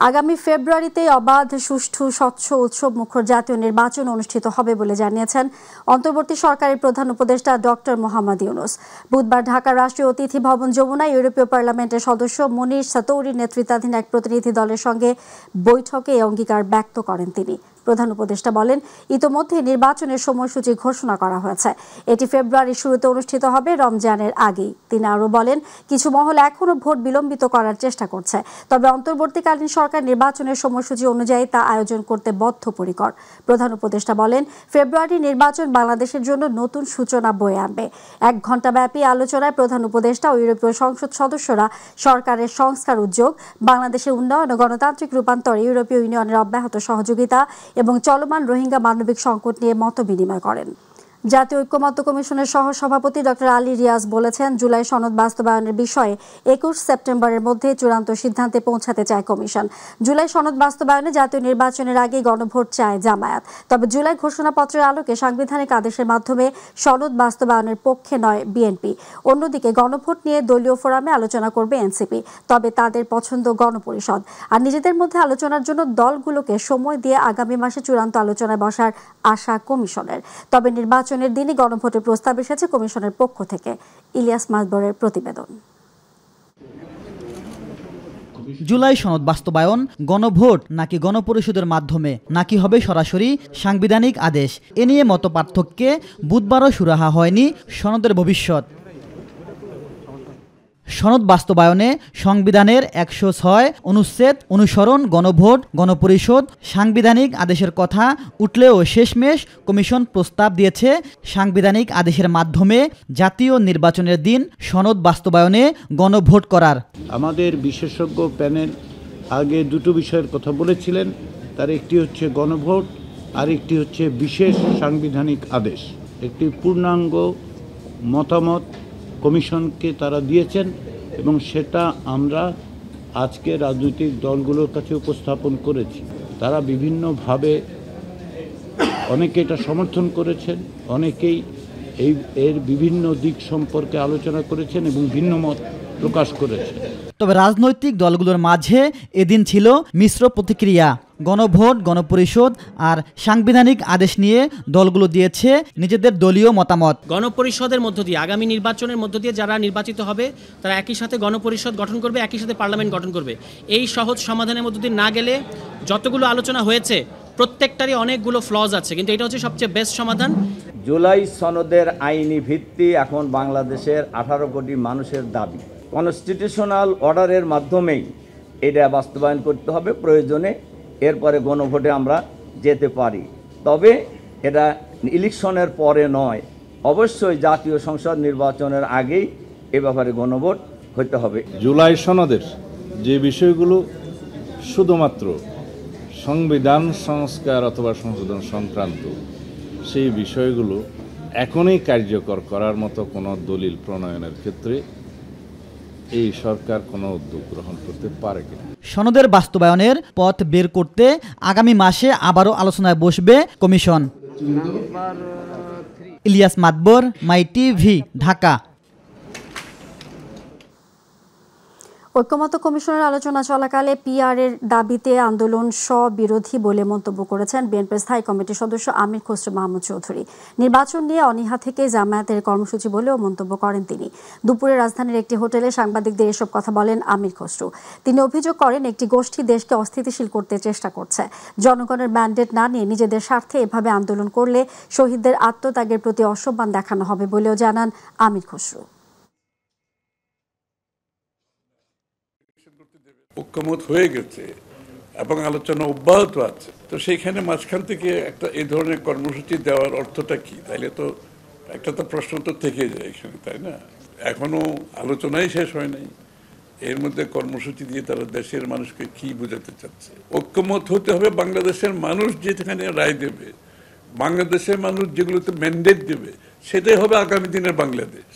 আগামী ফেব্রুয়ারিতে অবাধ, সুষ্ঠু, স্বচ্ছ, উৎসব মুখর জাতীয় নির্বাচন অনুষ্ঠিত হবে বলে জানিয়েছেন অন্তর্বর্তী সরকারের প্রধান উপদেষ্টা ডক্টর মোহাম্মদ ইউনূস। বুধবার ঢাকার রাষ্ট্রীয় অতিথি ভবন যমুনায় ইউরোপীয় পার্লামেন্টের সদস্য মুনির সাতৌরির নেতৃত্বাধীন এক প্রতিনিধি দলের সঙ্গে বৈঠকে এই অঙ্গীকার ব্যক্ত করেন তিনি। প্রধান উপদেষ্টা বলেন, ইতোমধ্যে নির্বাচনের সময়সূচি ঘোষণা করা হয়েছে। এটি ফেব্রুয়ারির শুরুতে অনুষ্ঠিত হবে, রমজানের আগেই। তিনি আরও বলেন, কিছু মহল এখনও ভোট বিলম্বিত করার চেষ্টা করছে, তবে অন্তর্বর্তীকালীন সরকার নির্বাচনের সময়সূচি অনুযায়ী তা আয়োজন করতে বদ্ধপরিকর। প্রধান উপদেষ্টা বলেন, ফেব্রুয়ারি নির্বাচন বাংলাদেশের জন্য নতুন সূচনা বয়ে আনবে। 1 ঘণ্টাব্যাপী আলোচনায় প্রধান উপদেষ্টা ও ইউরোপীয় সংসদ সদস্যরা সরকারের সংস্কার উদ্যোগ, বাংলাদেশের উন্নয়ন ও গণতান্ত্রিক রূপান্তরে ইউরোপীয় ইউনিয়নের অব্যাহত সহযোগিতা এবং চলমান রোহিঙ্গা মানবিক সংকট নিয়ে মতবিনিময় করেন। জাতীয় ঐক্যমত্য কমিশনের সহসভাপতি ডক্টর আলী রিয়াজ বলেছেন, জুলাই সনদ বাস্তবায়নের বিষয়ে 21 সেপ্টেম্বরের মধ্যে চূড়ান্ত সিদ্ধান্তে পৌঁছাতে চায় কমিশন। জুলাই সনদ বাস্তবায়নে জাতীয় নির্বাচনের আগে গণভোট চায় জামায়াত। তবে জুলাই ঘোষণাপত্রের আলোকে সাংবিধানিক আদেশের মাধ্যমে সনদ বাস্তবায়নের পক্ষে নয় বিএনপি। অন্যদিকে গণভোট নিয়ে দলীয় ফোরামে আলোচনা করবে এনসিপি, তবে তাদের পছন্দ গণপরিষদ। আর নিজেদের মধ্যে আলোচনার জন্য দলগুলোকে সময় দিয়ে আগামী মাসে চূড়ান্ত আলোচনায় বসার আশা কমিশনের। তবে নির্বাচনের দিনই গণভোটের প্রস্তাব এসেছে কমিশনের পক্ষ থেকে। ইলিয়াস মাদবরের প্রতিবেদন। জুলাই সনদ বাস্তবায়ন গণভোট নাকি গণপরিষদের মাধ্যমে, নাকি হবে সরাসরি সাংবিধানিক আদেশ, এ নিয়ে মতপার্থক্যে বুধবারও সুরাহা হয়নি সনদের ভবিষ্যৎ। সনদ বাস্তবায়নে সংবিধানের 106 অনুচ্ছেদ অনুসরণ, গণভোট, গণপরিষদ, সাংবিধানিক আদেশের কথা উঠলেও শেষমেশ কমিশন প্রস্তাব দিয়েছে সাংবিধানিক আদেশের মাধ্যমে জাতীয় নির্বাচনের দিন সনদ বাস্তবায়নে গণভোট করার। আমাদের বিশেষজ্ঞ প্যানেল আগে দুটো বিষয়ের কথা বলেছিলেন, তার একটি হচ্ছে গণভোট, আর একটি হচ্ছে বিশেষ সাংবিধানিক আদেশ। একটি পূর্ণাঙ্গ মতামত কমিশনকে তারা দিয়েছেন এবং সেটা আমরা আজকে রাজনৈতিক দলগুলোর কাছে উপস্থাপন করেছি। তারা বিভিন্নভাবে অনেকে এটা সমর্থন করেছেন, অনেকেই এর বিভিন্ন দিক সম্পর্কে আলোচনা করেছেন এবং ভিন্ন মত প্রকাশ করেছেন। তবে রাজনৈতিক দলগুলোর মাঝে এদিন ছিল মিশ্র প্রতিক্রিয়া। গণভোট, গণপরিষদ আর সাংবিধানিক আদেশ নিয়ে দলগুলো দিয়েছে নিজেদের দলীয় মতামত। গণপরিষদের মধ্য দিয়ে, আগামী নির্বাচনের মধ্য দিয়ে যারা নির্বাচিত হবে তারা একই সাথে গণপরিষদ গঠন করবে, একই সাথে পার্লামেন্ট গঠন করবে। এই সহজ সমাধানের মধ্য দিয়ে না গেলে যতগুলো আলোচনা হয়েছে প্রত্যেকটারই অনেকগুলো ফ্লজ আছে, কিন্তু এটা হচ্ছে সবচেয়ে বেস্ট সমাধান। জুলাই সনদের আইনি ভিত্তি এখন বাংলাদেশের 18 কোটি মানুষের দাবি। কনস্টিটিউশনাল অর্ডারের মাধ্যমেই এটা বাস্তবায়ন করতে হবে প্রয়োজনে, এরপরে গণভোটে আমরা যেতে পারি। তবে এটা ইলেকশনের পরে নয়, অবশ্যই জাতীয় সংসদ নির্বাচনের আগেই এ ব্যাপারে গণভোট হতে হবে। জুলাই সনদের যে বিষয়গুলো শুধুমাত্র সংবিধান সংস্কার অথবা সংশোধন সংক্রান্ত, সেই বিষয়গুলো এখনই কার্যকর করার মতো কোনো দলিল প্রণয়নের ক্ষেত্রে এই সরকার কোনো উদ্যোগ গ্রহণ করতে পারে কিনা। সনদের বাস্তবায়নের পথ বের করতে আগামী মাসে আবারও আলোচনায় বসবে কমিশন। ইলিয়াস মাদবর, মাই টিভি, ঢাকা। ঐক্যমত্য কমিশনের আলোচনা চলাকালে পিআরের দাবিতে আন্দোলন স্ববিরোধী বলে মন্তব্য করেছেন বিএনপির স্থায়ী কমিটির সদস্য আমির খসরু মাহমুদ চৌধুরী। নির্বাচন নিয়ে অনীহা থেকে জামায়াতের কর্মসূচি বলেও মন্তব্য করেন তিনি। দুপুরে রাজধানীর একটি হোটেলে সাংবাদিকদের এসব কথা বলেন আমির খসরু। তিনি অভিযোগ করেন, একটি গোষ্ঠী দেশকে অস্থিতিশীল করতে চেষ্টা করছে। জনগণের ম্যান্ডেট না নিয়ে নিজেদের স্বার্থে এভাবে আন্দোলন করলে শহীদদের আত্মত্যাগের প্রতি অসম্মান দেখানো হবে বলেও জানান আমির খসরু। ঐক্যমত হয়ে গেছে এবং আলোচনা অব্যাহত আছে, তো সেইখানে মাঝখান থেকে একটা এই ধরনের কর্মসূচি দেওয়ার অর্থটা কি? তাইলে তো একটা তো প্রশ্ন তো থেকে যায় এখানে, তাই না? এখনো আলোচনাই শেষ হয় নাই, এর মধ্যে কর্মসূচি দিয়ে তারা দেশের মানুষকে কি বোঝাতে চাচ্ছে? ঐক্যমত হতে হবে, বাংলাদেশের মানুষ যেখানে রায় দেবে, বাংলাদেশের মানুষ যেগুলোতে ম্যান্ডেট দেবে, সেটাই হবে আগামী দিনের বাংলাদেশ।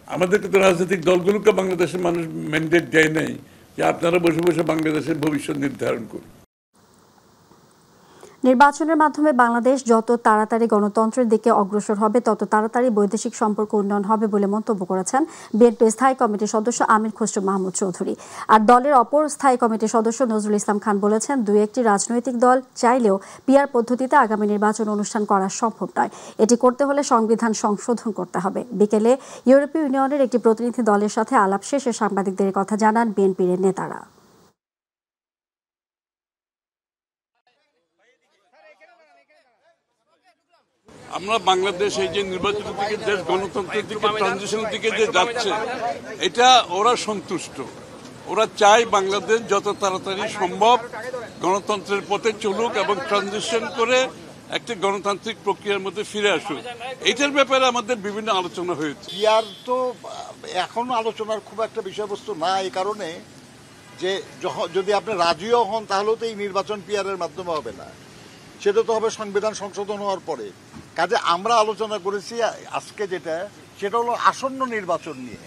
আমাদেরকে তো রাজনৈতিক দলগুলোকে বাংলাদেশের মানুষ ম্যান্ডেট দেয় নাই যে আপনারা বসে বসে বাংলাদেশের ভবিষ্যৎ নির্ধারণ করুন। নির্বাচনের মাধ্যমে বাংলাদেশ যত তাড়াতাড়ি গণতন্ত্রের দিকে অগ্রসর হবে তত তাড়াতাড়ি বৈদেশিক সম্পর্ক উন্নয়ন হবে বলে মন্তব্য করেছেন বিএনপির স্থায়ী কমিটির সদস্য আমির খসরু মাহমুদ চৌধুরী। আর দলের অপর স্থায়ী কমিটির সদস্য নজরুল ইসলাম খান বলেছেন, দুই একটি রাজনৈতিক দল চাইলেও পিআর পদ্ধতিতে আগামী নির্বাচন অনুষ্ঠান করা সম্ভব নয়। এটি করতে হলে সংবিধান সংশোধন করতে হবে। বিকেলে ইউরোপীয় ইউনিয়নের একটি প্রতিনিধি দলের সাথে আলাপ শেষে সাংবাদিকদের কথা জানান বিএনপির নেতারা। আমরা বাংলাদেশ এই যে নির্বাচন থেকে দেশ গণতন্ত্রের দিকে ট্রানজিশনের দিকে যে যাচ্ছে, এটা ওরা সন্তুষ্ট। ওরা চায় বাংলাদেশ যত তাড়াতাড়ি সম্ভব গণতন্ত্রের পথে চলুক এবং ট্রানজিশন করে একটা গণতান্ত্রিক প্রক্রিয়ার মধ্যে ফিরে আসুক। এটার ব্যাপারে আমাদের বিভিন্ন আলোচনা হয়েছে। পিআর তো এখন আলোচনার খুব একটা বিষয়বস্তু না, এই কারণে যে যদি আপনি রাজিও হন তাহলেও তো এই নির্বাচন পিআরের মাধ্যমে হবে না, সেটা তো হবে সংবিধান সংশোধন হওয়ার পরে। কাজে আমরা আলোচনা করেছি আজকে সেটা হলো আসন্ন নির্বাচন নিয়ে।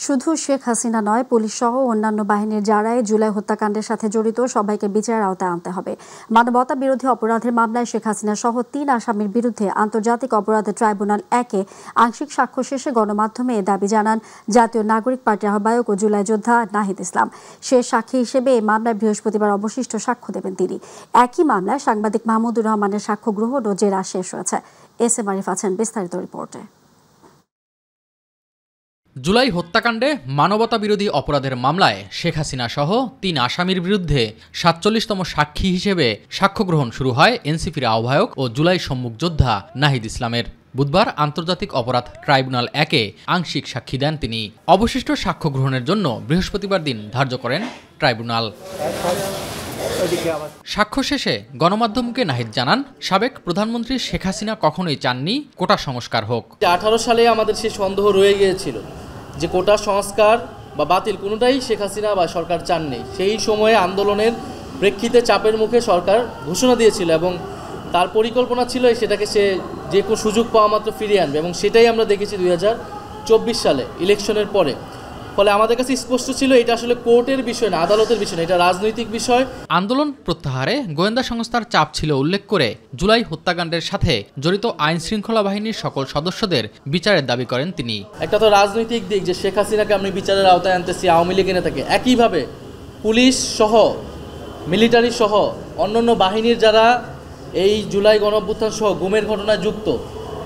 শুধু শেখ হাসিনা নয়, পুলিশ সহ অন্যান্য বাহিনীর যারাই জুলাই হত্যাকাণ্ডের সাথে জড়িত সবাইকে বিচারের আওতায় আনতে হবে। মানবতা বিরোধী অপরাধের মামলায় শেখ হাসিনা সহ ৩ আসামির বিরুদ্ধে আন্তর্জাতিক অপরাধ ট্রাইব্যুনাল 1-এ আংশিক সাক্ষ্য শেষে গণমাধ্যমে এ দাবি জানান জাতীয় নাগরিক পার্টির আহ্বায়ক ও জুলাই যোদ্ধা নাহিদ ইসলাম। শেষ সাক্ষী হিসেবে এই মামলায় বৃহস্পতিবার অবশিষ্ট সাক্ষ্য দেবেন তিনি। একই মামলায় সাংবাদিক মাহমুদুর রহমানের সাক্ষ্য গ্রহণ ও জেরা শেষ হয়েছে। এস এম আরিফ আছেন বিস্তারিত রিপোর্টে। জুলাই হত্যাকাণ্ডে মানবতা বিরোধী অপরাধের মামলায় শেখ হাসিনা সহ ৩ আসামির বিরুদ্ধে ৪৭তম সাক্ষী হিসেবে সাক্ষ্য গ্রহণ শুরু হয় এনসিপির আহ্বায়ক ও জুলাই সম্মুখ যোদ্ধা নাহিদ ইসলামের। বুধবার আন্তর্জাতিক অপরাধ ট্রাইব্যুনাল 1-এ আংশিক সাক্ষী দেন তিনি। অবশিষ্ট সাক্ষ্য গ্রহণের জন্য বৃহস্পতিবার দিন ধার্য করেন ট্রাইব্যুনাল। সাক্ষ্য শেষে গণমাধ্যমকে নাহিদ জানান, সাবেক প্রধানমন্ত্রী শেখ হাসিনা কখনোই চাননি কোটা সংস্কার হোক। 18 সালে আমাদের সেই সন্দেহ রয়ে গিয়েছিল যে কোটা সংস্কার বা বাতিল কোনোটাই শেখ হাসিনা বা সরকার চাননি। সেই সময়ে আন্দোলনের প্রেক্ষিতে চাপের মুখে সরকার ঘোষণা দিয়েছিল এবং তার পরিকল্পনা ছিল সেটাকে সে যে কোনো সুযোগ পাওয়া মাত্র ফিরিয়ে আনবে, এবং সেটাই আমরা দেখেছি 2024 সালে ইলেকশনের পরে। ফলে আমাদের কাছে স্পষ্ট ছিল এটা আসলে কোর্টের বিষয় না, আদালতের বিষয় না, এটা রাজনৈতিক বিষয়। আন্দোলন প্রত্যাহারে গোয়েন্দা সংস্থার চাপ ছিল উল্লেখ করে জুলাই হত্যাকাণ্ডের সাথে জড়িত আইন শৃঙ্খলা বাহিনীর সকল সদস্যদের বিচারের দাবি করেন তিনি। একটা তো রাজনৈতিক দিক যে শেখ হাসিনাকে আমি বিচারের আওতায় আনতেছি, আওয়ামী লীগ এনে থাকে। একইভাবে পুলিশ সহ মিলিটারি সহ অন্যান্য বাহিনীর যারা এই জুলাই গণঅভ্যুত্থান সহ গুমের ঘটনায় যুক্ত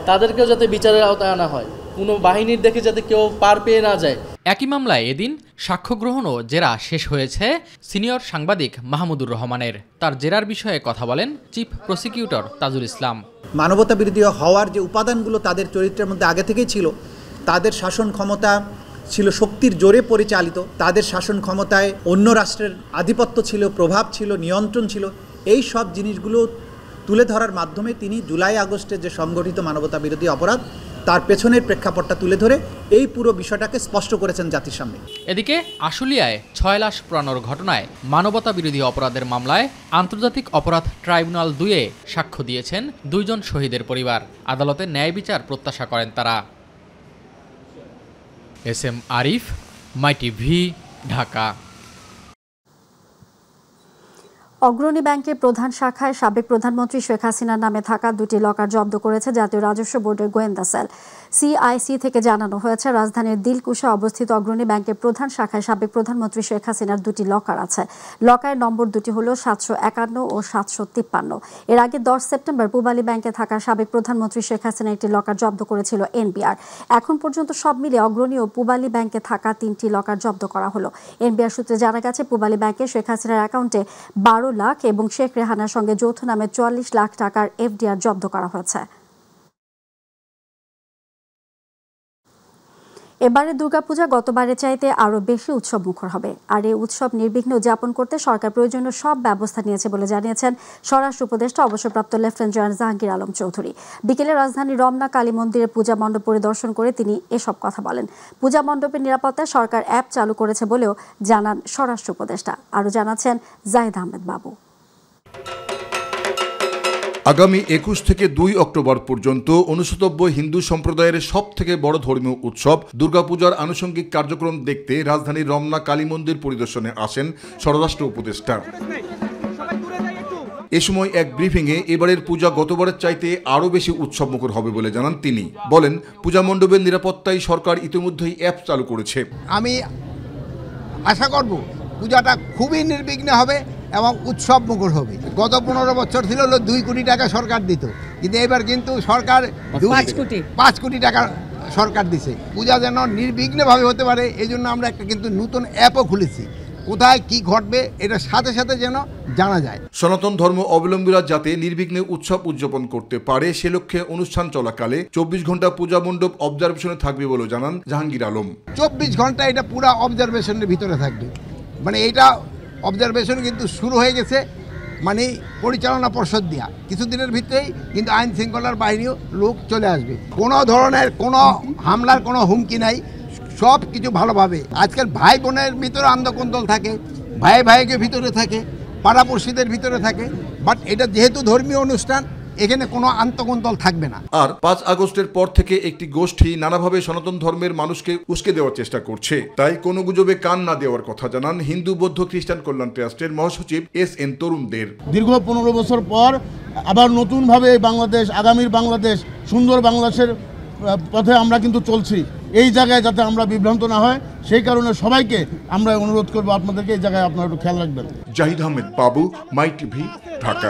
তাদেরকেও যাতে বিচারের আওতায় আনা হয়, কোনো বাহিনীর দেখে যাতে কেউ পার পেয়ে না যায়। একই মামলায় এদিন সাক্ষ্য গ্রহণ ও জেরা শেষ হয়েছে সিনিয়র সাংবাদিক মাহমুদুর রহমানের। তার জেরার বিষয়ে কথা বলেন চিফ প্রসিকিউটর তাজুল ইসলাম। মানবতা বিরোধী হওয়ার যে উপাদানগুলো তাদের চরিত্রের মধ্যে আগে থেকেই ছিল, তাদের শাসন ক্ষমতা ছিল শক্তির জোরে পরিচালিত, তাদের শাসন ক্ষমতায় অন্য রাষ্ট্রের আধিপত্য ছিল, প্রভাব ছিল, নিয়ন্ত্রণ ছিল, এই সব জিনিসগুলো তুলে ধরার মাধ্যমে তিনি জুলাই আগস্টের যে সংগঠিত মানবতা বিরোধী অপরাধ তার পেছনের প্রেক্ষাপটটা তুলে ধরে এই পুরো বিষয়টাকে স্পষ্ট করেছেন জাতির সামনে। এদিকে আশুলিয়ায় 6 লাশ পোড়ানোর ঘটনায় মানবতা বিরোধী অপরাধের মামলায় আন্তর্জাতিক অপরাধ ট্রাইব্যুনাল 2-এ সাক্ষ্য দিয়েছেন 2 জন শহীদের পরিবার। আদালতে ন্যায় বিচার প্রত্যাশা করেন তারা। এস এম আরিফ, মাই টিভি, ঢাকা। অগ্রণী ব্যাংকের প্রধান শাখায় সাবেক প্রধানমন্ত্রী শেখ হাসিনার নামে থাকা 2টি লকার জব্দ করেছে জাতীয় রাজস্ব বোর্ডের গোয়েন্দা সেল। সিআইসি থেকে জানানো হয়েছে, রাজধানীর দিলকুশা অবস্থিত অগ্রণী ব্যাংকের প্রধান শাখায় সাবেক প্রধানমন্ত্রী শেখ হাসিনার 2টি লকার আছে। লকারের নম্বর দুটি হল 751 ও 753। এর আগে 10 সেপ্টেম্বর পূবালী ব্যাংকে থাকা সাবেক প্রধানমন্ত্রী শেখ হাসিনা একটি লকার জব্দ করেছিল এনবিআর। এখন পর্যন্ত সব মিলে অগ্রণী ও পূবালী ব্যাংকে থাকা 3টি লকার জব্দ করা হলো। এনবিআর সূত্রে জানা গেছে, পূবালী ব্যাংকে শেখ হাসিনার অ্যাকাউন্টে 12 লাখ এবং শেখ রেহানার সঙ্গে যৌথ নামে 44 লাখ টাকার এফডিআর জব্দ করা হয়েছে। এবারে দুর্গাপূজা গতবারের চাইতে আরও বেশি উৎসব মুখর হবে। আর এই উৎসব নির্বিঘ্নে উদযাপন করতে সরকার প্রয়োজনীয় সব ব্যবস্থা নিয়েছে বলে জানিয়েছেন স্বরাষ্ট্র উপদেষ্টা অবসরপ্রাপ্ত লেফটেন্যান্ট জেনারেল জাহাঙ্গীর আলম চৌধুরী। বিকেলে রাজধানীর রমনা কালী মন্দিরে পূজা মণ্ডপ পরিদর্শন করে তিনি এসব কথা বলেন। পূজা মণ্ডপের নিরাপত্তায় সরকার অ্যাপ চালু করেছে বলেও জানান স্বরাষ্ট্র উপদেষ্টা। আরও জানাচ্ছেন জাহিদ আহমেদ বাবু। আগামী 21 থেকে 2 অক্টোবর পর্যন্ত অনুষ্ঠিতব্য হিন্দু সম্প্রদায়ের সব থেকে বড় ধর্মীয় উৎসব দুর্গাপূজার আনুষঙ্গিক কার্যক্রম দেখতে রাজধানীর রমনা কালী মন্দির পরিদর্শনে আসেন স্বরাষ্ট্র উপদেষ্টা। এ সময় এক ব্রিফিংয়ে এবারের পূজা গতবারের চাইতে আরও বেশি উৎসবমুখর হবে বলে জানান তিনি। বলেন, পূজা মণ্ডপের নিরাপত্তায় সরকার ইতিমধ্যেই অ্যাপ চালু করেছে। আমি আশা করব পূজাটা খুবই নির্বিঘ্নে হবে এবং উৎসব মুখর হবে। গত 15 বছর ছিল 2 কোটি টাকা সরকার দিত, কিন্তু এবার কিন্তু সরকার 5 কোটি টাকা সরকার দিছে। পূজা যেন নির্বিঘ্নভাবে হতে পারে এই জন্য আমরা একটা কিন্তু নতুন অ্যাপও খুলেছি, কোথায় কি ঘটবে এটা সাথে সাথে যেন জানা যায়। সনাতন ধর্ম অবলম্বীরা যাতে নির্বিঘ্নে উৎসব উদযাপন করতে পারে সে লক্ষ্যে অনুষ্ঠান চলাকালে 24 ঘন্টা পূজা মণ্ডপ অবজারভেশনে থাকবে বলে জানান জাহাঙ্গীর আলম। 24 ঘন্টা এটা পুরো অবজারভেশনের ভিতরে থাকবে, মানে এটা অবজারভেশন কিন্তু শুরু হয়ে গেছে, মানে পরিচালনা পর্ষদ দিয়া কিছুদিনের ভিতরেই কিন্তু আইন শৃঙ্খলার বাহিনীও লোক চলে আসবে। কোনো ধরনের কোনো হামলার কোনো হুমকি নাই, সব কিছু ভালোভাবে। আজকাল ভাই বোনের ভিতরে আন্দোলন থাকে, ভাই ভাইকে ভিতরে থাকে, পাড়াপড়শিদের ভিতরে থাকে, বাট এটা যেহেতু ধর্মীয় অনুষ্ঠান এখানে কোনো আন্তঃকন্দল থাকবে না। আর 5 আগস্টের পর থেকে একটি গোষ্ঠী নানাভাবে সনাতন ধর্মের মানুষকে উস্কে দেওয়ার চেষ্টা করছে, তাই কোনো গুজবে কান না দেওয়ার কথা জানান হিন্দু বৌদ্ধ খ্রিস্টান কল্যাণ ট্রাস্টের মহাসচিব SN তরুণদের। দীর্ঘ 15 বছর পর আবার নতুনভাবে বাংলাদেশ, আগামীর বাংলাদেশ, সুন্দর বাংলাদেশের পথে আমরা কিন্তু চলছি। এই জায়গায় যাতে আমরা বিভ্রান্ত না হয় সেই কারণে সবাইকে আমরা অনুরোধ করবো আপনাদেরকে এই জায়গায় আপনারা একটু খেয়াল রাখবেন। জাহিদ আহমেদ বাবু, মাই টিভি, ঢাকা।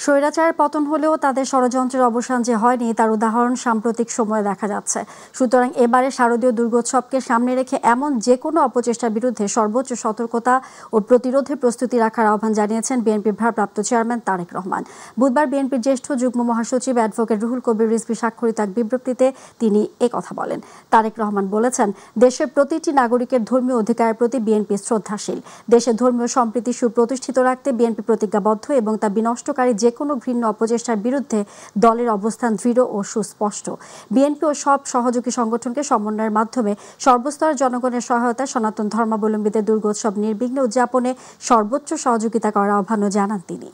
স্বৈরাচারের পতন হলেও তাদের ষড়যন্ত্রের অবসান যে হয়নি তার উদাহরণ সাম্প্রতিক সময়ে দেখা যাচ্ছে। সুতরাং এবারে শারদীয় দুর্গোৎসবকে সামনে রেখে এমন যে কোনো অপচেষ্টার বিরুদ্ধে সর্বোচ্চ সতর্কতা ও প্রতিরোধের প্রস্তুতি রাখার আহ্বান জানিয়েছেন বিএনপির ভারপ্রাপ্ত চেয়ারম্যান তারেক রহমান। বুধবার বিএনপির জ্যেষ্ঠ যুগ্ম মহাসচিব অ্যাডভোকেট রুহুল কবির রিজভী স্বাক্ষরিত এক বিবৃতিতে তিনি কথা বলেন। তারেক রহমান বলেছেন, দেশের প্রতিটি নাগরিকের ধর্মীয় অধিকারের প্রতি বিএনপি শ্রদ্ধাশীল। দেশের ধর্মীয় সম্প্রীতি সুপ্রতিষ্ঠিত রাখতে বিএনপি প্রতিজ্ঞাবদ্ধ এবং তা বিনষ্টকারী যে কোনো ঘৃণ্য অপচেষ্টার বিরুদ্ধে দলের অবস্থান দৃঢ় ও সুস্পষ্ট। বিএনপি ও সব সহযোগী সংগঠনকে সমন্বয়ের মাধ্যমে সর্বস্তরের জনগণের সহায়তায় সনাতন ধর্মাবলম্বীদের দুর্গোৎসব নির্বিঘ্নে উদযাপনে সর্বোচ্চ সহযোগিতা করার আহ্বানও জানান তিনি।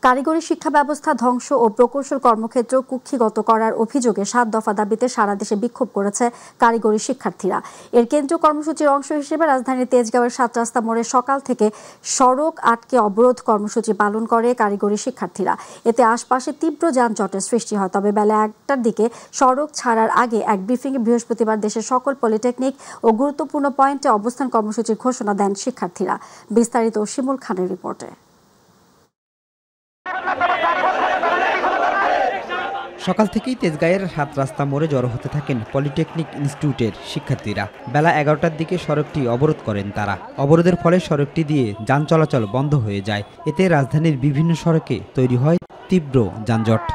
কারিগরি শিক্ষা ব্যবস্থা ধ্বংস ও প্রকৌশল কর্মক্ষেত্র কুক্ষিগত করার অভিযোগে 7 দফা দাবিতে সারা দেশে বিক্ষোভ করেছে কারিগরি শিক্ষার্থীরা। এর কেন্দ্রীয় কর্মসূচির অংশ হিসেবে রাজধানীর তেজগাঁওয়ের 7 রাস্তা মোড়ে সকাল থেকে সড়ক আটকে অবরোধ কর্মসূচি পালন করে কারিগরি শিক্ষার্থীরা। এতে আশপাশে তীব্র যানজটের সৃষ্টি হয়। তবে বেলা 1টার দিকে সড়ক ছাড়ার আগে এক ব্রিফিংয়ে বৃহস্পতিবার দেশের সকল পলিটেকনিক ও গুরুত্বপূর্ণ পয়েন্টে অবস্থান কর্মসূচির ঘোষণা দেন শিক্ষার্থীরা। বিস্তারিত শিমুল খানের রিপোর্টে। সকাল থেকেই তেজগাঁয়ের 7 রাস্তা মোড়ে জড়ো হতে থাকেন পলিটেকনিক ইনস্টিটিউটের শিক্ষার্থীরা। বেলা 11টার দিকে সড়কটি অবরোধ করেন তারা। অবরোধের ফলে সড়কটি দিয়ে যান চলাচল বন্ধ হয়ে যায়। এতে রাজধানীর বিভিন্ন সড়কে তৈরি হয় তীব্র যানজট।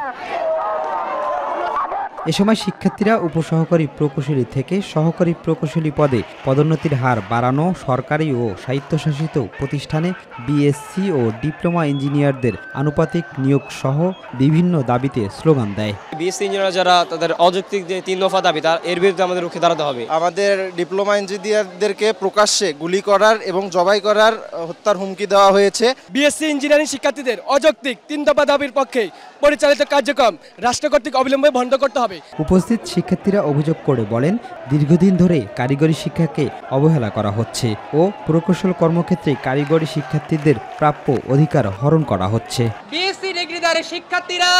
এ সময় শিক্ষার্থীরা উপসহকারী প্রকৌশলী থেকে সহকারী প্রকৌশলী পদে পদোন্নতির হার বাড়ানো, সরকারি ও স্বায়ত্তশাসিত প্রতিষ্ঠানে বিএসসি ও ডিপ্লোমা ইঞ্জিনিয়ারদের আনুপাতিক নিয়োগ সহ বিভিন্ন দাবিতে স্লোগান দেয়। বিএসসি ইঞ্জিনিয়ার যারা তাদের অযৌক্তিক যে 3 দফা দাবি তার এর বিরুদ্ধে আমাদের রুখে দাঁড়াতে হবে। আমাদের ডিপ্লোমা ইঞ্জিনিয়ারদেরকে প্রকাশ্যে গুলি করার এবং জবাই করার হত্যার হুমকি দেওয়া হয়েছে। বিএসসি ইঞ্জিনিয়ারিং শিক্ষার্থীদের অযৌক্তিক 3 দফা দাবির পক্ষে পরিচালিত কার্যক্রম রাষ্ট্র কর্তৃক অবিলম্বে বন্ধ করতে হবে। উপস্থিত শিক্ষার্থীরা অভিযোগ করে বলেন, দীর্ঘদিন ধরে কারিগরি শিক্ষাকে অবহেলা করা হচ্ছে ও প্রকৌশল কর্মক্ষেত্রে কারিগরি শিক্ষার্থীদের প্রাপ্য অধিকার হরণ করা হচ্ছে। বিএসসি ডিগ্রিধারী শিক্ষার্থীরা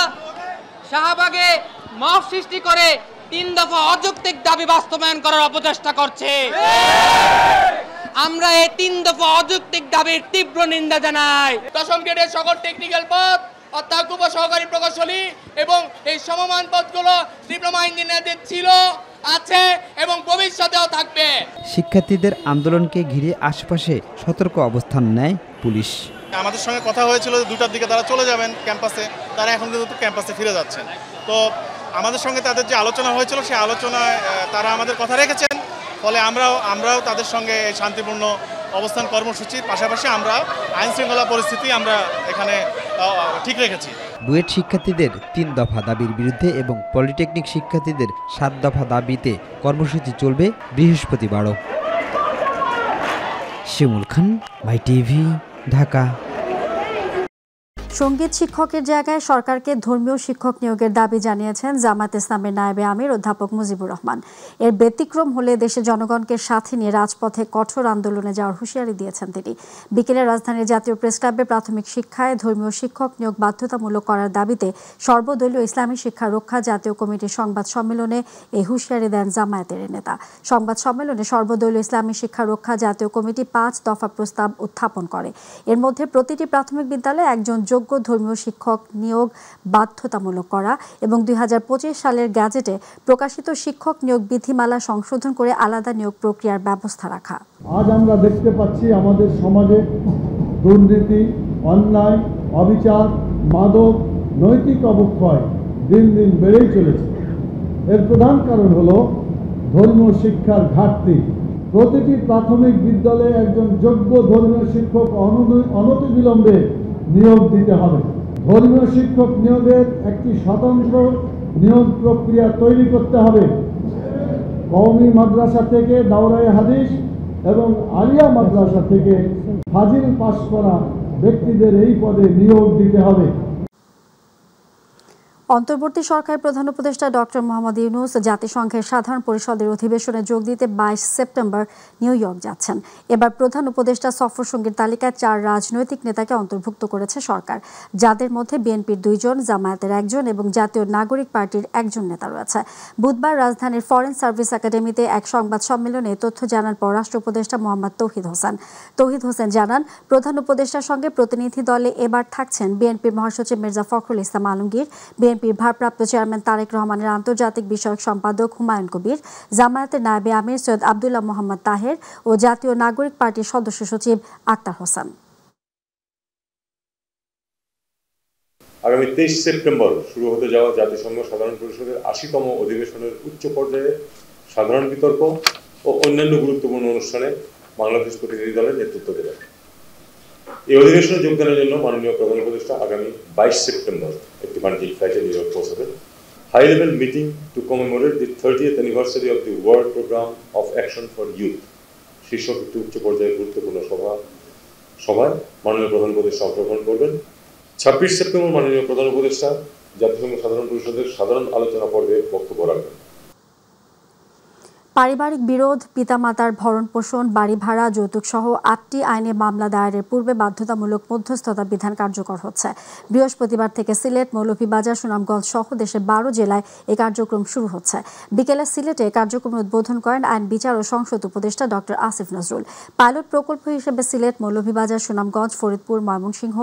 শাহবাগে মব সৃষ্টি করে 3 দফা অযৌক্তিক দাবি বাস্তবায়ন করার অপচেষ্টা করছে। আমরা এই 3 দফা অযৌক্তিক দাবির তীব্র নিন্দা জানাই। 10ম গ্রেডের সকল টেকনিক্যাল পদ অর্থাৎ সহকারী প্রকৌশলী এবং এই সমমান পদগুলো ডিপ্লোমা ইঞ্জিনিয়ারদের ছিল, আছে এবং ভবিষ্যতেও থাকবে। শিক্ষার্থীদের আন্দোলনকে ঘিরে আশপাশে সতর্ক অবস্থান নেয় পুলিশ। আমাদের সঙ্গে কথা হয়েছিল যে 2টার দিকে তারা চলে যাবেন ক্যাম্পাসে, তারা এখন কিন্তু ক্যাম্পাসে ফিরে যাচ্ছেন। তো আমাদের সঙ্গে তাদের যে আলোচনা হয়েছিল সেই আলোচনায় তারা আমাদের কথা রেখেছেন। ফলে আমরাও তাদের সঙ্গে শান্তিপূর্ণ অবস্থান কর্মসূচির পাশাপাশি আমরা আইন শৃঙ্খলা পরিস্থিতি আমরা এখানে ঠিক রেখেছি। বুয়েট শিক্ষার্থীদের 3 দফা দাবির বিরুদ্ধে এবং পলিটেকনিক শিক্ষার্থীদের 7 দফা দাবিতে কর্মসূচি চলবে বৃহস্পতিবারও। শিমুল খান, মাই টিভি, ঢাকা। সঙ্গীত শিক্ষকের জায়গায় সরকারকে ধর্মীয় শিক্ষক নিয়োগের দাবি জানিয়েছেন জামায়াত ইসলামের নায়েবে আমির অধ্যাপক মুজিবুর রহমান। এর ব্যতিক্রম হলে দেশের জনগণকে সাথে নিয়ে রাজপথে কঠোর আন্দোলনে যাওয়ার হুঁশিয়ারি দিয়েছেন তিনি। বিকেলে রাজধানীর জাতীয় প্রেসক্লাবে প্রাথমিক শিক্ষায় ধর্মীয় শিক্ষক নিয়োগ বাধ্যতামূলক করার দাবিতে সর্বদলীয় ইসলামী শিক্ষা রক্ষা জাতীয় কমিটির সংবাদ সম্মেলনে এই হুঁশিয়ারি দেন জামায়াতের নেতা। সংবাদ সম্মেলনে সর্বদলীয় ইসলামী শিক্ষা রক্ষা জাতীয় কমিটি 5 দফা প্রস্তাব উত্থাপন করে। এর মধ্যে প্রতিটি প্রাথমিক বিদ্যালয়ে একজন যোগ্য ধর্মীয় শিক্ষক নিয়োগ বাধ্যতামূলক করা এবং 2025 সালের গ্যাজেটে প্রকাশিত শিক্ষক নিয়োগ বিধিমালা সংশোধন করে আলাদা নিয়োগ প্রক্রিয়ার ব্যবস্থা রাখা। আজ আমরা দেখতে পাচ্ছি আমাদের সমাজে দুর্নীতি, অন্যায়, অবিচার, মাদক, নৈতিক অবক্ষয় দিন দিন বেড়েই চলেছে। এর প্রধান কারণ হলো ধর্মীয় শিক্ষার ঘাটতি। প্রতিটি প্রাথমিক বিদ্যালয়ে একজন যোগ্য ধর্মীয় শিক্ষক অনতিবিলম্বে নিয়োগ দিতে হবে। ধর্মীয় শিক্ষক নিয়োগের একটি স্বতন্ত্র নিয়োগ প্রক্রিয়া তৈরি করতে হবে। কওমি মাদ্রাসা থেকে দাওরায়ে হাদিস এবং আলিয়া মাদ্রাসা থেকে ফাজিল পাশ করা ব্যক্তিদের এই পদে নিয়োগ দিতে হবে। অন্তর্বর্তী সরকারের প্রধান উপদেষ্টা ডক্টর মোহাম্মদ ইউনূস জাতিসংঘের সাধারণ পরিষদের অধিবেশনে যোগ দিতে 22 সেপ্টেম্বর নিউ ইয়র্ক যাচ্ছেন। এবার প্রধান উপদেষ্টা সফর সঙ্গীর তালিকায় 4 রাজনৈতিক নেতাকে অন্তর্ভুক্ত করেছে সরকার, যাদের মধ্যে বিএনপির 2 জন, জামায়াতের 1 জন এবং জাতীয় নাগরিক পার্টির 1 জন নেতা রয়েছে। বুধবার রাজধানীর ফরেন সার্ভিস একাডেমিতে এক সংবাদ সম্মেলনে তথ্য জানান পররাষ্ট্র উপদেষ্টা মোহাম্মদ তৌহিদ হোসেন। তৌহিদ হোসেন জানান, প্রধান উপদেষ্টার সঙ্গে প্রতিনিধি দলে এবার থাকছেন বিএনপির মহাসচিব মির্জা ফখরুল ইসলাম আলমগীর, বিএনপির ভারপ্রাপ্ত চেয়ারম্যান তারেক রহমানের আন্তর্জাতিক বিষয়ক সম্পাদক হুমায়ুন কবির, জামায়াতের নায়েবে আমির সৈয়দ আব্দুল্লাহ মোহাম্মদ তাহের ও জাতীয় নাগরিক পার্টির সদস্য সচিব আক্তার হোসেন। আগামী 23 সেপ্টেম্বর শুরু হতে যাওয়া জাতিসংঘ সাধারণ পরিষদের 80তম অধিবেশনের উচ্চ পর্যায়ে সাধারণ বিতর্ক ও অন্যান্য গুরুত্বপূর্ণ অনুষ্ঠানে বাংলাদেশ প্রতিনিধি দলের নেতৃত্ব দেবেন। এই অধিবেশনে যোগদানের জন্য মাননীয় প্রধান উপদেষ্টা আগামী 22 সেপ্টেম্বর একটি বাণিজ্যিক ফ্লাইটে নিউ ইয়র্ক পৌঁছাবেন। High level meeting to commemorate the 30th anniversary of the world programme of action for youth শীর্ষক একটি উচ্চ পর্যায়ে গুরুত্বপূর্ণ সভায় মাননীয় প্রধান উপদেষ্টা অংশগ্রহণ করবেন। 26 সেপ্টেম্বর মাননীয় প্রধান উপদেষ্টা জাতিসংঘ সাধারণ পরিষদের সাধারণ আলোচনা পর্বে বক্তব্য রাখবেন। পারিবারিক বিরোধ, পিতামাতার ভরণ পোষণ, বাড়ি ভাড়া, যৌতুক সহ 8টি আইনে মামলা দায়েরের পূর্বে বাধ্যতামূলক মধ্যস্থতা বিধান কার্যকর হচ্ছে। বৃহস্পতিবার থেকে সিলেট, মৌলভীবাজার, সুনামগঞ্জ সহ দেশের 12 জেলায় এই কার্যক্রম শুরু হচ্ছে। বিকেলে সিলেটে কার্যক্রম উদ্বোধন করেন আইন বিচার ও সংসদ উপদেষ্টা ডক্টর আসিফ নজরুল। পাইলট প্রকল্প হিসেবে সিলেট, মৌলভীবাজার, সুনামগঞ্জ, ফরিদপুর, ময়মনসিংহ,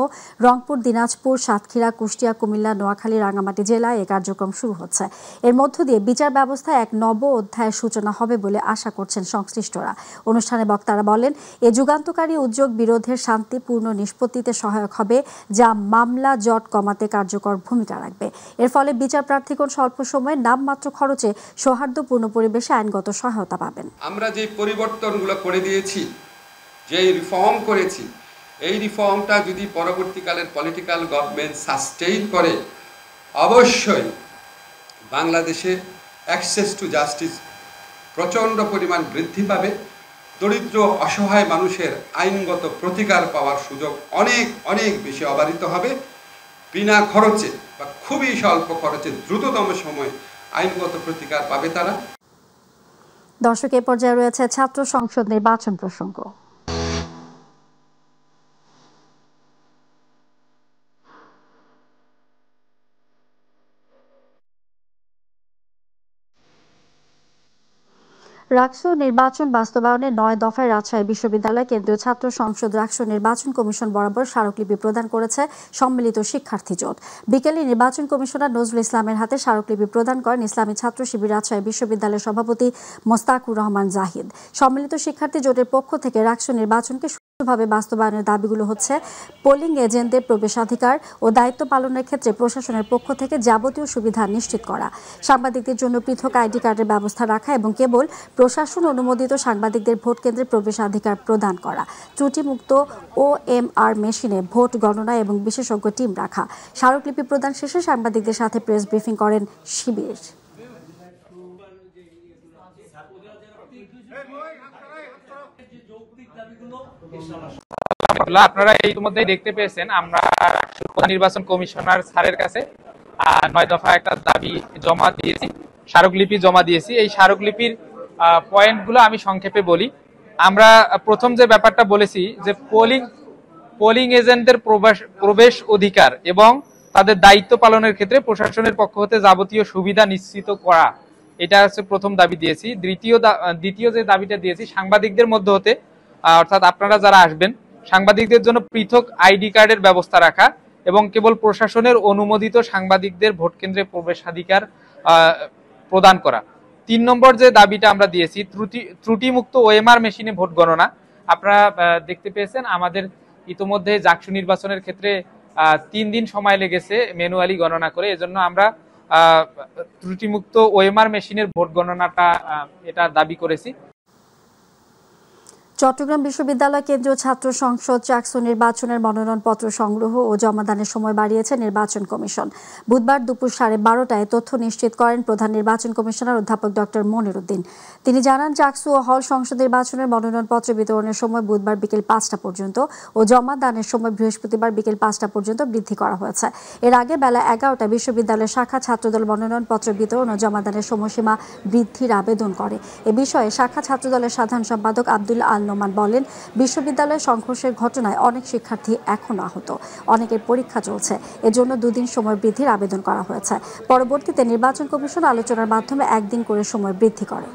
রংপুর, দিনাজপুর, সাতক্ষীরা, কুষ্টিয়া, কুমিল্লা, নোয়াখালী, রাঙামাটি জেলায় এই কার্যক্রম শুরু হচ্ছে। এর মধ্য দিয়ে বিচার ব্যবস্থায় এক নব অধ্যায়ের সূচনা হবে বলে আশা করছেন সংশ্লিষ্টরা। অনুষ্ঠানে বক্তারা বলেন, এ যুগান্তকারী উদ্যোগ বিরোধের শান্তিপূর্ণ নিষ্পত্তিতে সহায়ক হবে, যা মামলা জট কমাতে কার্যকর ভূমিকা রাখবে। এর ফলে বিচার প্রার্থীগণ স্বল্প সময়ে নামমাত্র খরচে সৌহার্দ্যপূর্ণ পরিবেশে আইনগত সহায়তা পাবেন। আমরা যে পরিবর্তনগুলো করে দিয়েছি, যে রিফর্ম করেছি, এই রিফর্মটা যদি পরবর্তীকালের পলিটিক্যাল গভর্নমেন্ট সাস্টেইন করে, অবশ্যই বাংলাদেশে অ্যাক্সেস টু জাস্টিস প্রচণ্ড পরিমাণ বৃদ্ধি পাবে। দরিদ্র অসহায় মানুষের আইনগত প্রতিকার পাওয়ার সুযোগ অনেক অনেক বেশি অবারিত হবে। বিনা খরচে বা খুবই স্বল্প খরচে দ্রুততম সময়ে আইনগত প্রতিকার পাবে তারা। দর্শক, এ পর্যায়ে রয়েছে ছাত্র সংসদ নির্বাচন প্রসঙ্গ। রাকসু নির্বাচন বাস্তবায়নে 9 দফায় রাজশাহী বিশ্ববিদ্যালয় কেন্দ্রীয় ছাত্র সংসদ রাকসু নির্বাচন কমিশন বরাবর স্মারকলিপি প্রদান করেছে সম্মিলিত শিক্ষার্থী জোট। বিকেলে নির্বাচন কমিশনার নজরুল ইসলামের হাতে স্মারকলিপি প্রদান করেন ইসলামী ছাত্র শিবির রাজশাহী বিশ্ববিদ্যালয়ের সভাপতি মোস্তাকুর রহমান জাহিদ। সম্মিলিত শিক্ষার্থী জোটের পক্ষ থেকে রাকসু নির্বাচনকে ভাবে বাস্তবায়নের দাবিগুলো হচ্ছে পোলিং এজেন্টদের প্রবেশাধিকার ও দায়িত্ব পালনের ক্ষেত্রে প্রশাসনের পক্ষ থেকে যাবতীয় সুবিধা নিশ্চিত করা, সাংবাদিকদের জন্য পৃথক আইডি কার্ডের ব্যবস্থা রাখা এবং কেবল প্রশাসন অনুমোদিত সাংবাদিকদের ভোট কেন্দ্রে প্রবেশাধিকার প্রদান করা, ত্রুটিমুক্ত OMR মেশিনে ভোট গণনা এবং বিশেষজ্ঞ টিম রাখা। স্মারকলিপি প্রদান শেষে সাংবাদিকদের সাথে প্রেস ব্রিফিং করেন শিবির। আপনারা ইতিমধ্যে দেখতে পেয়েছেন আমরা নির্বাচন কমিশনার স্যারের কাছে 9 দফা একটা দাবি জমা দিয়েছি, স্মারকলিপি জমা দিয়েছি। এই স্মারকলিপির পয়েন্টগুলো আমি সংক্ষেপে বলি। আমরা প্রথম যে ব্যাপারটা বলেছি যে পোলিং এজেন্টদের প্রবেশ অধিকার এবং তাদের দায়িত্ব পালনের ক্ষেত্রে প্রশাসনের পক্ষ হতে যাবতীয় সুবিধা নিশ্চিত করা, এটা হচ্ছে প্রথম দাবি দিয়েছি। দ্বিতীয় যে দাবিটা দিয়েছি সাংবাদিকদের মধ্য হতে, অর্থাৎ আপনারা যারা আসবেন সাংবাদিকদের জন্য পৃথক আইডি কার্ডের ব্যবস্থা রাখা এবং কেবল প্রশাসনের অনুমোদিত সাংবাদিকদের ভোট কেন্দ্রে প্রবেশাধিকার প্রদান করা। 3 নম্বর যে দাবিটা আমরা দিয়েছি ত্রুটিমুক্ত ওএমআর মেশিনে ভোট গণনা। আপনারা দেখতে পেয়েছেন আমাদের ইতোমধ্যে জাকসু নির্বাচনের ক্ষেত্রে 3 দিন সময় লেগেছে ম্যানুয়ালি গণনা করে। এজন্য আমরা ত্রুটিমুক্ত ওএমআর মেশিনের ভোট গণনাটা এটা দাবি করেছি। চট্টগ্রাম বিশ্ববিদ্যালয় কেন্দ্রীয় ছাত্র সংসদ জাকসু নির্বাচনের মনোনয়নপত্র সংগ্রহ ও জমাদানের সময় বাড়িয়েছে নির্বাচন কমিশন। বুধবার দুপুর 12:30টায় তথ্য নিশ্চিত করেন প্রধান নির্বাচন কমিশনার অধ্যাপক ডক্টর মনির উদ্দিন। তিনি জানান, জাকসু ও হল সংসদ নির্বাচনের মনোনয়নপত্র বিতরণের সময় বুধবার বিকেল 5টা পর্যন্ত ও জমাদানের সময় বৃহস্পতিবার বিকেল 5টা পর্যন্ত বৃদ্ধি করা হয়েছে। এর আগে বেলা 11টায় বিশ্ববিদ্যালয়ের শাখা ছাত্রদল মনোনয়নপত্র বিতরণ ও জমাদানের সময়সীমা বৃদ্ধির আবেদন করে। এ বিষয়ে শাখা ছাত্রদলের সাধারণ সম্পাদক আব্দুল আল নোমান বলেন, বিশ্ববিদ্যালয়ে সংঘর্ষের ঘটনায় অনেক শিক্ষার্থী এখন আহত, অনেকের পরীক্ষা চলছে, এজন্য 2 দিন সময় বৃদ্ধির আবেদন করা হয়েছে। পরবর্তীতে নির্বাচন কমিশন আলোচনার মাধ্যমে 1 দিন করে সময় বৃদ্ধি করে।